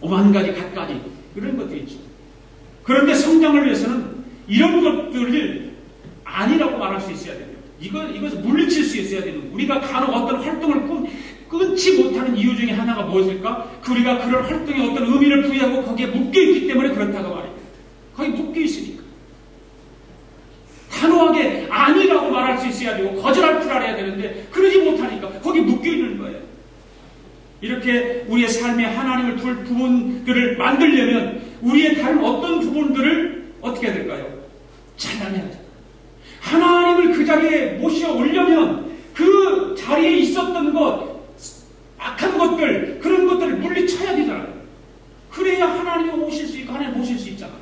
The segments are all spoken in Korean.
오만 가지 갖가지 이런 것들이 있죠. 그런데 성장을 위해서는 이런 것들을 아니라고 말할 수 있어야 됩니다. 이것을 물리칠 수 있어야 됩니다. 우리가 간혹 어떤 활동을 끊지 못하는 이유 중에 하나가 무엇일까? 우리가 그런 활동에 어떤 의미를 부여하고 거기에 묶여있기 때문에 그렇다고 말입니다. 거기 묶여있으니까. 단호하게 아니라고 말할 수 있어야 되고 거절할 줄 알아야 되는데 그러지 못하니까 거기 묶여있는 거예요. 이렇게 우리의 삶에 하나님을 둘 부분들을 만들려면 우리의 다른 어떤 부분들을 어떻게 해야 될까요? 차단해야 돼요. 하나님을 그 자리에 모셔 오려면 그 자리에 있었던 것, 악한 것들, 그런 것들을 물리쳐야 되잖아요. 그래야 하나님이 오실 수 있고 하나님 모실 수 있잖아요.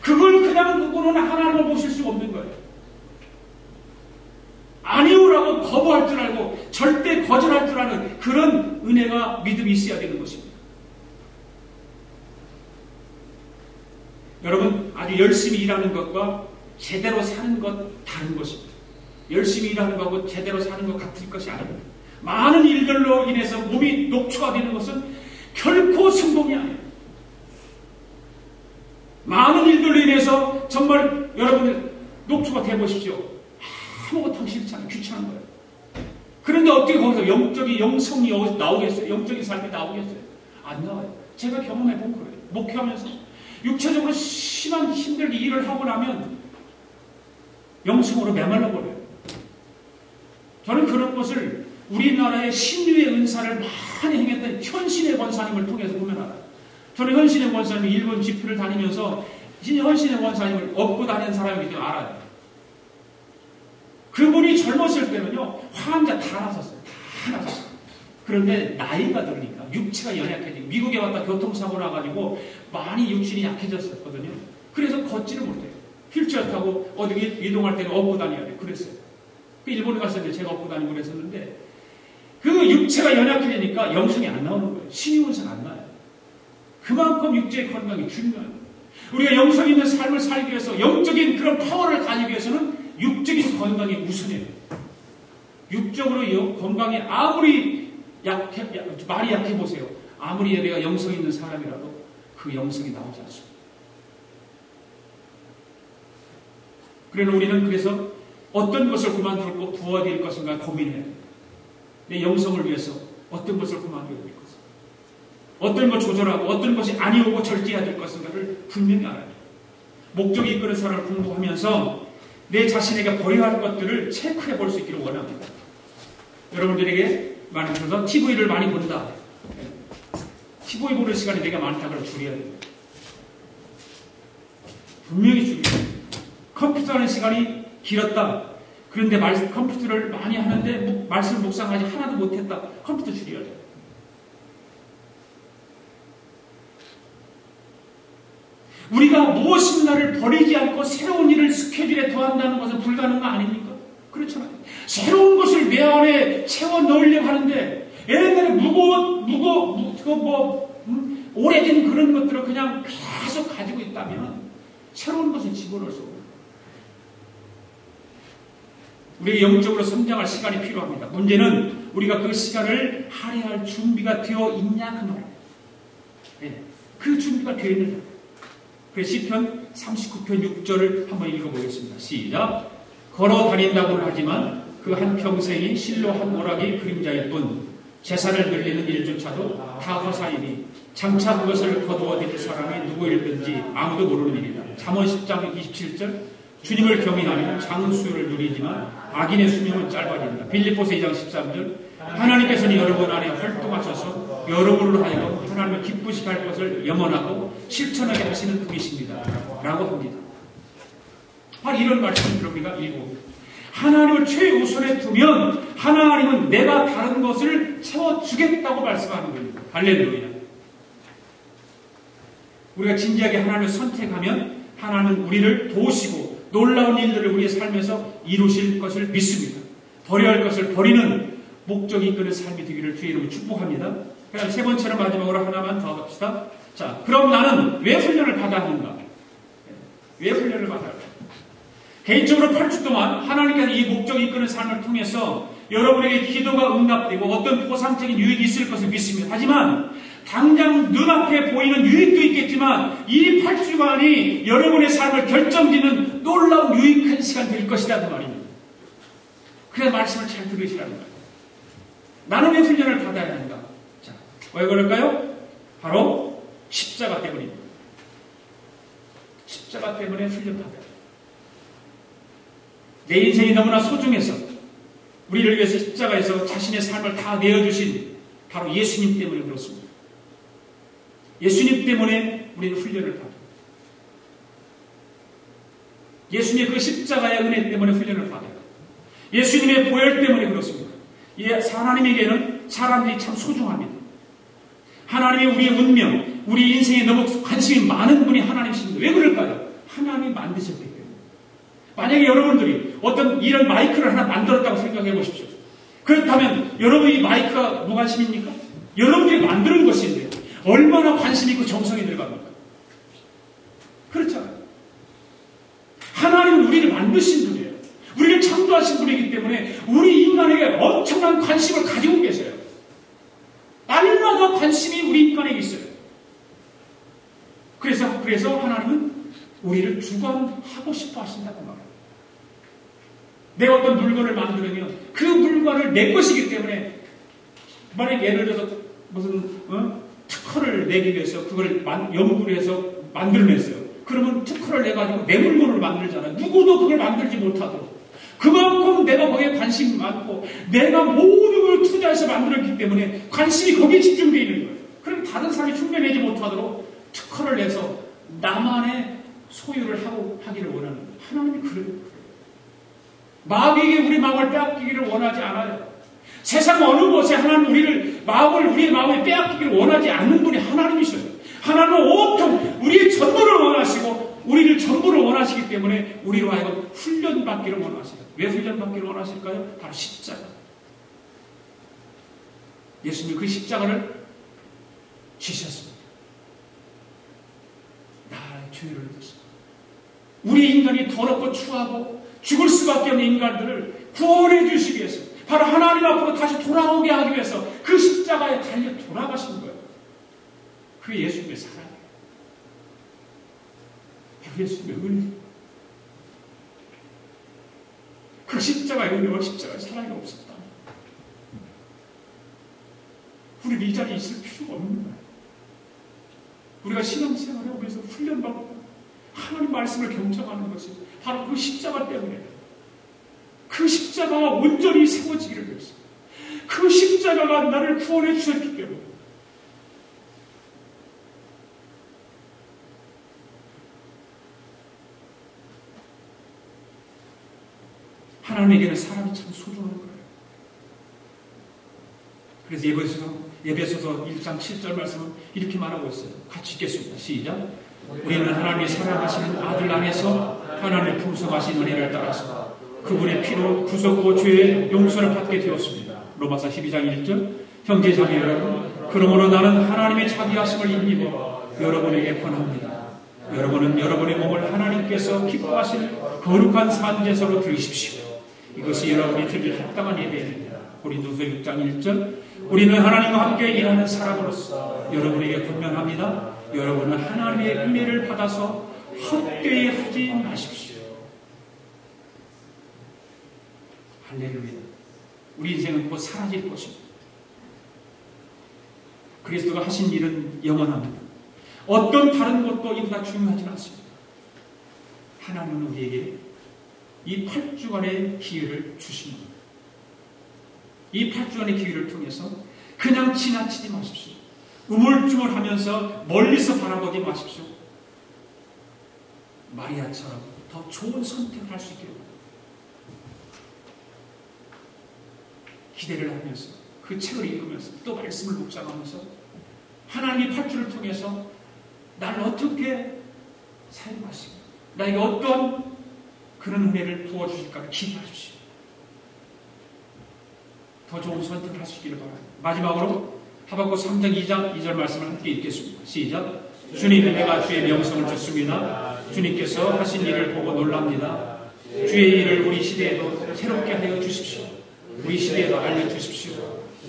그걸 그냥 두고는 하나님을 모실 수 없는 거예요. 아니오라고 거부할 줄 알고 절대 거절할 줄 아는 그런 은혜가 믿음이 있어야 되는 것입니다. 여러분, 아주 열심히 일하는 것과 제대로 사는 것 다른 것입니다. 열심히 일하는 것하고 제대로 사는 것 같을 것이 아닙니다. 많은 일들로 인해서 몸이 녹초가 되는 것은 결코 성공이 아니에요. 많은 일들로 인해서 정말 여러분들 녹초가 되어보십시오. 아무것도 하기 싫잖아요. 귀찮은 거예요. 그런데 어떻게 거기서 영적인 영성이 나오겠어요? 영적인 삶이 나오겠어요? 안 나와요. 제가 경험해본 거예요. 목회하면서 육체적으로 심한 힘들게 일을 하고 나면 영성으로 메말라 버려요. 저는 그런 것을 우리나라의 신유의 은사를 많이 행했던 현신의 권사님을 통해서 보면 알아요. 저는 현신의 권사님이 일본 집회를 다니면서 현신의 권사님을 업고 다니는 사람이기 때문에 알아요. 그분이 젊었을 때는요, 환자 다 나섰어요. 다 나섰어요. 그런데 나이가 들으니까 육체가 연약해지고 미국에 왔다 교통사고 나가지고 많이 육신이 약해졌었거든요. 그래서 걷지를 못해요. 휠체어 타고 어디 이동할 때는 업고 다녀야 돼요. 그랬어요. 일본에 갔을 때 제가 업고 다니고 그랬었는데 그 육체가 연약해지니까 영성이 안 나오는 거예요. 신유은사가 안 나요. 그만큼 육체의 건강이 중요해요. 우리가 영성 있는 삶을 살기 위해서 영적인 그런 파워를 가지기 위해서는 육적인 건강이 우선이에요. 육적으로 건강이 아무리 말이 약해 보세요. 아무리 내가 영성 있는 사람이라도 그 영성이 나오지 않습니다. 그래서 우리는 그래서 어떤 것을 그만두고 부어드릴 것인가 고민해야 돼요. 내 영성을 위해서 어떤 것을 그만둬야 될 것인가, 어떤 것 조절하고 어떤 것이 아니오고 절제해야 될 것인가를 분명히 알아야 돼요. 목적이 이끄는 사람을 공부하면서 내 자신에게 버려야 할 것들을 체크해 볼 수 있기를 원합니다. 여러분들에게 말하면서 TV를 많이 본다. TV 보는 시간이 되게 많다. 그럼 줄여야 됩니다. 분명히 줄여야 컴퓨터 하는 시간이 길었다. 그런데 컴퓨터를 많이 하는데 말씀 묵상하지 하나도 못했다. 컴퓨터 줄여야 돼요. 우리가 무엇인가를 버리지 않고 새로운 일을 스케줄에 더한다는 것은 불가능한 거 아닙니까? 그렇잖아요. 새로운 것을 내 안에 채워 넣으려고 하는데 옛날에 오래된 그런 것들을 그냥 계속 가지고 있다면 새로운 것을 집어넣을 수 없어요. 우리 영적으로 성장할 시간이 필요합니다. 문제는 우리가 그 시간을 할애할 준비가 되어 있냐 그 말이에요. 네. 그 준비가 되어 있느냐. 그래서 시편 39편 6절을 한번 읽어보겠습니다. 시작. 걸어 다닌다고는 하지만 그 한 평생이 실로 한 오락의 그림자일 뿐 재산을 늘리는 일조차도 다 허사이니 장차 그것을 거두어 드릴 사람이 누구일든지 아무도 모르는 일이다. 잠언 10장 27절. 주님을 경외하면 장수를 누리지만 악인의 수명은 짧아진다. 빌립보서 2장 13절. 하나님께서는 여러분 안에 활동하셔서 여러분으로 하여금 하나님을 기쁘시게 할 것을 염원하고 실천하게 하시는 분이십니다. 라고 합니다. 바로 이런 말씀을 우리가 읽고 하나님을 최우선에 두면 하나님은 내가 다른 것을 채워주겠다고 말씀하는 겁니다. 할렐루야. 우리가 진지하게 하나님을 선택하면 하나님은 우리를 도우시고 놀라운 일들을 우리의 삶에서 이루실 것을 믿습니다. 버려야 할 것을 버리는 목적이 이끄는 삶이 되기를 주의 이름으로 축복합니다. 그다음 세 번째로 마지막으로 하나만 더 합시다. 자, 그럼 나는 왜 훈련을 받아야 하는가? 왜 훈련을 받아야 할까? 개인적으로 8주 동안 하나님께서 이 목적이 이끄는 삶을 통해서 여러분에게 기도가 응답되고 어떤 보상적인 유익이 있을 것을 믿습니다. 하지만 당장 눈앞에 보이는 유익도 있겠지만 이 8주간이 여러분의 삶을 결정짓는 놀라운 유익한 시간 될 것이다 그 말입니다. 그래서 말씀을 잘 들으시라는 거예요. 나는 왜 훈련을 받아야 하는가? 자, 왜 그럴까요? 바로 십자가 때문입니다. 십자가 때문에 훈련받아야 해요. 내 인생이 너무나 소중해서 우리를 위해서 십자가에서 자신의 삶을 다 내어주신 바로 예수님 때문에 그렇습니다. 예수님 때문에 우리는 훈련을 받아요. 예수님의 그 십자가의 은혜 때문에 훈련을 받아요. 예수님의 보혈 때문에 그렇습니다. 하나님에게는 사람들이 참 소중합니다. 하나님이 우리의 운명, 우리 인생에 너무 관심이 많은 분이 하나님이십니다. 왜 그럴까요? 하나님이 만드셨기 때문에. 만약에 여러분들이 어떤 이런 마이크를 하나 만들었다고 생각해 보십시오. 그렇다면 여러분이 마이크가 무관심입니까? 여러분들이 만드는 것인데 얼마나 관심 있고 정성이 들어갑니까? 그렇잖아요. 하나님은 우리를 만드신 분이에요. 우리를 창조하신 분이기 때문에 우리 인간에게 엄청난 관심을 가지고 계세요. 날마다 관심이 우리 인간에게 있어요. 그래서 하나님은 우리를 주관하고 싶어 하신다고 말해요. 내 어떤 물건을 만들면 그 물건을 내 것이기 때문에 만약 예를 들어서 무슨 특허를 내기 위해서 그걸 연구를 해서 만들어냈어요. 그러면 특허를 내가지고 내 물건을 만들잖아요. 누구도 그걸 만들지 못하도록. 그만큼 내가 거기에 관심이 많고 내가 모든 걸 투자해서 만들었기 때문에 관심이 거기에 집중되어 있는 거예요. 그럼 다른 사람이 흉내내지 못하도록 특허를 내서 나만의 소유를 하기를 원하는 거예요. 하나님이 그래요. 마귀에게 우리 마음을 빼앗기기를 원하지 않아요. 세상 어느 곳에 하나님 우리의 마음을 빼앗기기를 원하지 않는 분이 하나님이셔요. 하나님은 온통 우리의 전부를 원하시고 우리를 전부를 원하시기 때문에 우리로 하여금 훈련받기를 원하세요. 왜 훈련받기를 원하실까요? 바로 십자가. 예수님 그 십자가를 지셨습니다. 나의 죄를 위해서. 우리 인간이 더럽고 추하고 죽을 수밖에 없는 인간들을 구원해 주시기 위해서 바로 하나님 앞으로 다시 돌아오게 하기 위해서 그 십자가에 달려 돌아가신 거예요. 그게 예수님의 사랑이에요. 예수님의 은혜. 그 십자가의 은혜와 십자가의 사랑이 없었다. 우리는 이 자리에 있을 필요가 없는 거예요. 우리가 신앙생활에 오면서 훈련받고 하나님 말씀을 경청하는 것이 바로 그 십자가 때문에 그 십자가가 온전히 세워지기를 위해서 그 십자가가 나를 구원해 주셨기 때문에 하나님에게는 사람이 참 소중한 거예요. 그래서 에베소서 1장 7절 말씀은 이렇게 말하고 있어요. 같이 읽겠습니다. 시작. 우리는 하나님이 사랑하시는 아들 안에서 하나님의 풍성하신 은혜를 따라서 그분의 피로 구속과 죄의 용서를 받게 되었습니다. 로마서 12장 1절. 형제 자매 여러분, 그러므로 나는 하나님의 자비하심을 힘입어 여러분에게 권합니다. 여러분은 여러분의 몸을 하나님께서 기뻐하시는 거룩한 산제사로 드리십시오. 이것이 여러분이 드릴 합당한 예배입니다. 고린도서 6장 1절. 우리는 하나님과 함께 일하는 사람으로서 여러분에게 분명합니다. 여러분은 하나님의 은혜를 받아서 헛되이 하지 마십시오. 할렐루야. 우리 인생은 곧 사라질 것입니다. 그리스도가 하신 일은 영원합니다. 어떤 다른 것도 이보다 중요하지는 않습니다. 하나님은 우리에게 이 8주간의 기회를 주십니다. 이 8주간의 기회를 통해서 그냥 지나치지 마십시오. 우물쭈물하면서 멀리서 바라보지 마십시오. 마리아처럼 더 좋은 선택을 할 수 있기를 기대를 하면서 그 책을 읽으면서 또 말씀을 묵상하면서 하나님의 8주를 통해서 나를 어떻게 사용하시고 나에게 어떤 그런 은혜를 부어주실까를 기대하십시오. 더 좋은 선택을 할 수 있기를 바랍니다. 마지막으로 하박국 3장 2절 말씀을 함께 읽겠습니다. 시작. 주님, 내가 주의 명성을 듣습니다. 주님께서 하신 일을 보고 놀랍니다. 주의 일을 우리 시대에도 새롭게 하여 주십시오. 우리 시대에도 알려주십시오.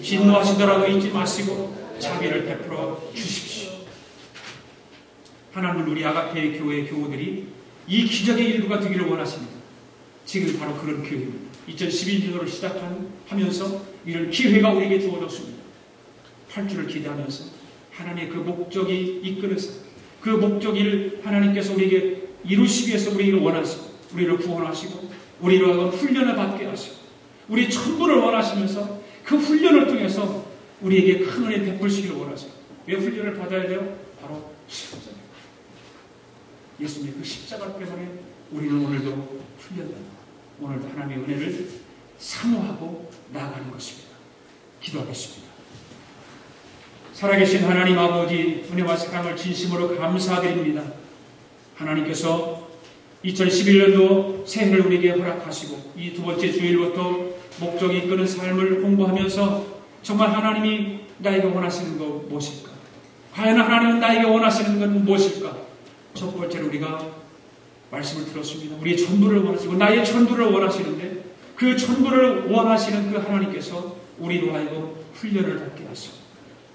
진노하시더라도 잊지 마시고 자비를 베풀어 주십시오. 하나님은 우리 아가페 교회 교우들이 이 기적의 일부가 되기를 원하십니다. 지금 바로 그런 교회입니다. 2012년도를 시작하면서 이런 기회가 우리에게 주어졌습니다. 8주를 기대하면서 하나님의 그 목적이 이끌어서 그 목적을 하나님께서 우리에게 이루시기 위해서 우리를 원하시고 우리를 구원하시고 우리로 하여금 훈련을 받게 하시고 우리 전부를 원하시면서 그 훈련을 통해서 우리에게 큰 은혜 베풀시기를 원하세요. 왜 훈련을 받아야 돼요? 바로 십자가. 예수님의 그 십자가 때문에 우리는 오늘도 훈련된다. 오늘도 하나님의 은혜를 사모하고 나아가는 것입니다. 기도하겠습니다. 살아계신 하나님 아버지, 은혜와 사랑을 진심으로 감사드립니다. 하나님께서 2011년도 새해를 우리에게 허락하시고 이 두 번째 주일부터 목적이 이끄는 삶을 홍보하면서 정말 하나님이 나에게 원하시는 것 무엇일까? 과연 하나님은 나에게 원하시는 건 무엇일까? 첫 번째로 우리가 말씀을 들었습니다. 우리의 전부를 원하시고 나의 전부를 원하시는데 그 전부를 원하시는 그 하나님께서 우리로 하여금 훈련을 받게 하시고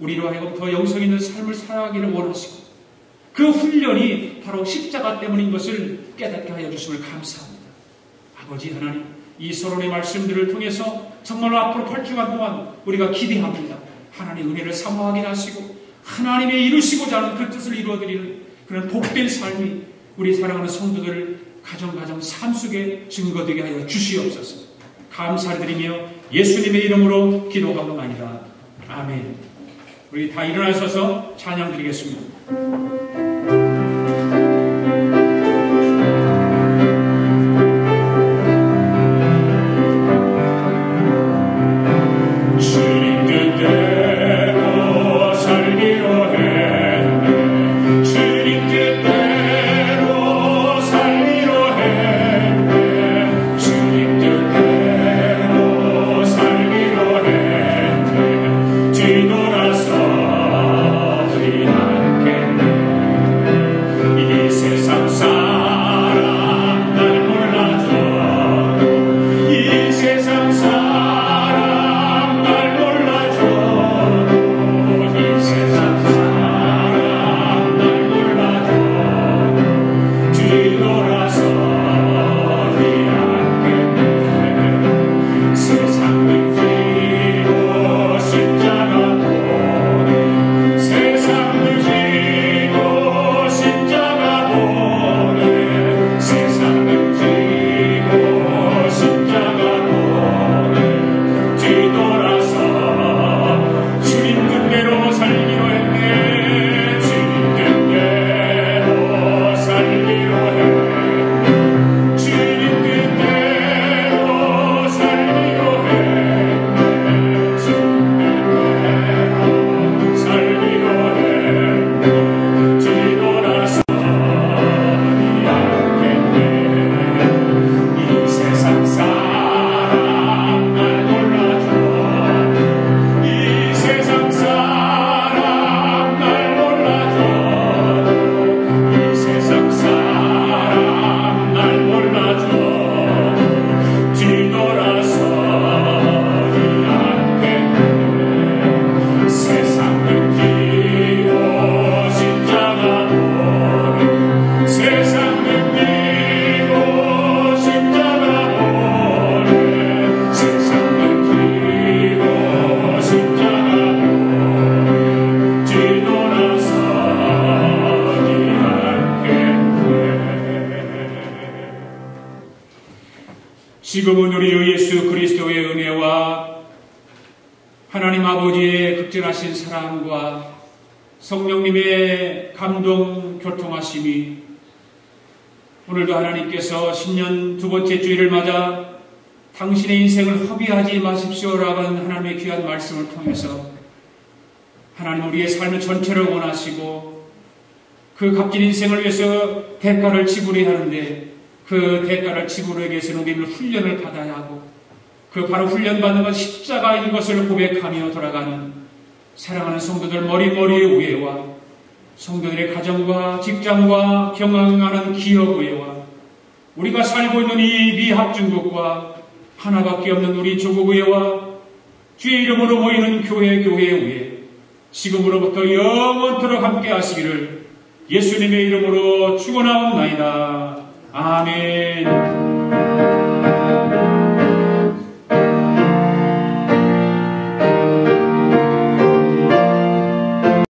우리로 하여금 더 영성 있는 삶을 살아가기를 원하시고 그 훈련이 바로 십자가 때문인 것을 깨닫게 하여 주심을 감사합니다. 아버지 하나님, 이 서론의 말씀들을 통해서 정말로 앞으로 8주간 동안 우리가 기대합니다. 하나님의 은혜를 사모하게 하시고 하나님의 이루시고자 하는 그 뜻을 이루어드리는 그런 복된 삶이 우리 사랑하는 성도들 가정 삶 속에 증거되게 하여 주시옵소서. 감사드리며 예수님의 이름으로 기도하옵나이다. 아멘. 우리 다 일어나셔서 찬양 드리겠습니다. 지금은 우리 예수 그리스도의 은혜와 하나님 아버지의 극진하신 사랑과 성령님의 감동 교통하심이 오늘도 하나님께서 신년 두 번째 주일을 맞아 당신의 인생을 허비하지 마십시오라는 하나님의 귀한 말씀을 통해서 하나님 우리의 삶의 전체를 원하시고 그 값진 인생을 위해서 대가를 지불해야 하는데 그 대가를 지불하기 위해서는 우리는 훈련을 받아야 하고 그 바로 훈련받는 건 십자가인 것을 고백하며 돌아가는 사랑하는 성도들 머리머리의 우애와 성도들의 가정과 직장과 경영하는 기업 우애와 우리가 살고 있는 이 미합중국과 하나밖에 없는 우리 조국 우애와 주의 이름으로 모이는 교회 우애 지금으로부터 영원토록 함께 하시기를 예수님의 이름으로 축원하옵나이다. 아멘.